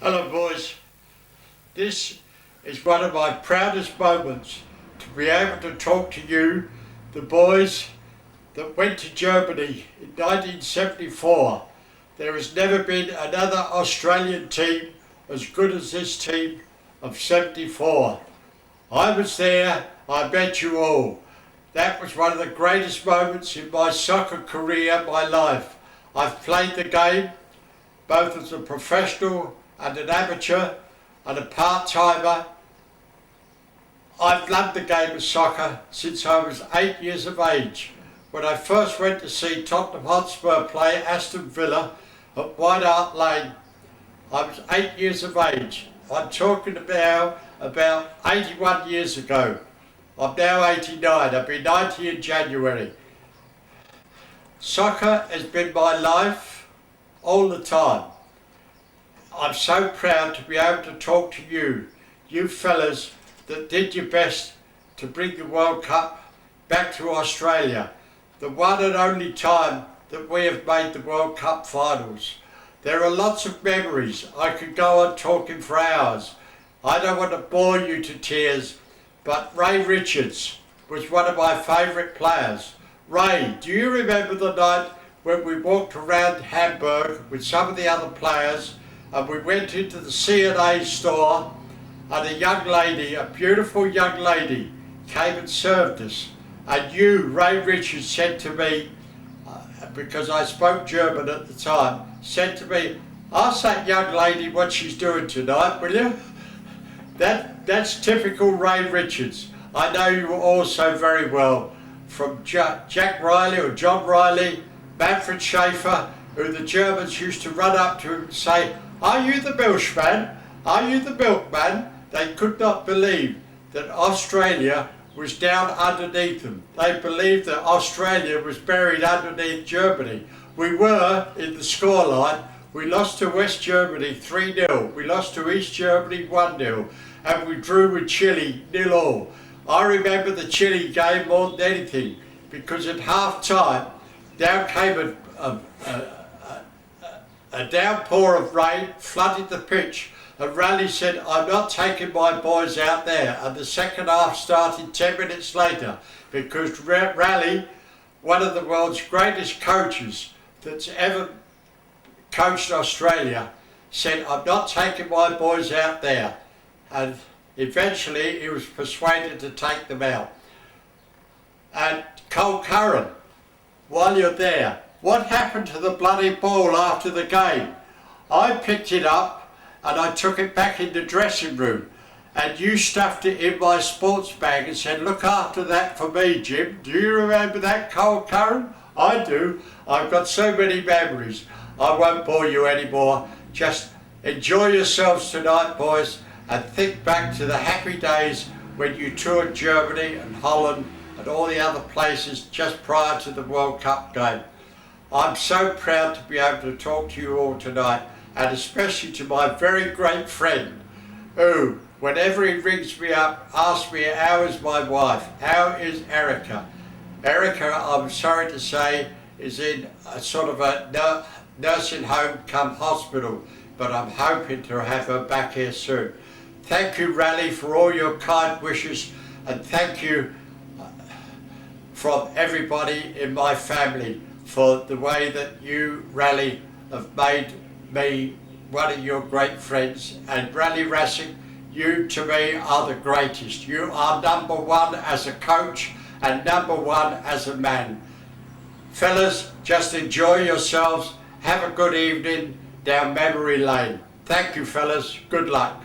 Hello boys, this is one of my proudest moments to be able to talk to you, the boys that went to Germany in 1974. There has never been another Australian team as good as this team of 74. I was there, I met you all. That was one of the greatest moments in my soccer career, my life. I've played the game both as a professional and an amateur and a part-timer. I've loved the game of soccer since I was 8 years of age. When I first went to see Tottenham Hotspur play Aston Villa at White Hart Lane, I was 8 years of age. I'm talking about 81 years ago. I'm now 89, I'll be 90 in January. Soccer has been my life all the time. I'm so proud to be able to talk to you fellas that did your best to bring the World Cup back to Australia. The one and only time that we have made the World Cup finals. There are lots of memories. I could go on talking for hours. I don't want to bore you to tears, but Ray Richards was one of my favourite players. Ray, do you remember the night when we walked around Hamburg with some of the other players and we went into the C&A store and a young lady, a beautiful young lady, came and served us, and you, Ray Richards, said to me, because I spoke German at the time, said to me, ask that young lady what she's doing tonight, will you? That's typical Ray Richards. I know you also very well from Jack Riley or John Riley, Manfred Schaefer, who the Germans used to run up to him and say, are you the milkman? Are you the milkman? They could not believe that Australia was down underneath them. They believed that Australia was buried underneath Germany. We were in the scoreline. We lost to West Germany 3-0. We lost to East Germany 1-0. And we drew with Chile 0-0. I remember the Chile game more than anything because at half time down came a downpour of rain, flooded the pitch, and Rale said, I'm not taking my boys out there. And the second half started 10 minutes later because Rale, one of the world's greatest coaches that's ever coached Australia, said, I'm not taking my boys out there. And eventually he was persuaded to take them out. And Cole Curran, while you're there, what happened to the bloody ball after the game? I picked it up and I took it back in the dressing room, and you stuffed it in my sports bag and said, look after that for me, Jim. Do you remember that, Cole Curran? I do. I've got so many memories. I won't bore you anymore. Just enjoy yourselves tonight, boys, and think back to the happy days when you toured Germany and Holland and all the other places just prior to the World Cup game. I'm so proud to be able to talk to you all tonight, and especially to my very great friend who, whenever he rings me up, asks me, how is my wife? How is Erica? Erica, I'm sorry to say, is in a sort of a nursing home come hospital, but I'm hoping to have her back here soon. Thank you, Rale, for all your kind wishes, and thank you from everybody in my family for the way that you, Rale, have made me one of your great friends. And Rale Rasic, you to me are the greatest. You are number one as a coach and number one as a man. Fellas, just enjoy yourselves. Have a good evening down memory lane. Thank you, fellas. Good luck.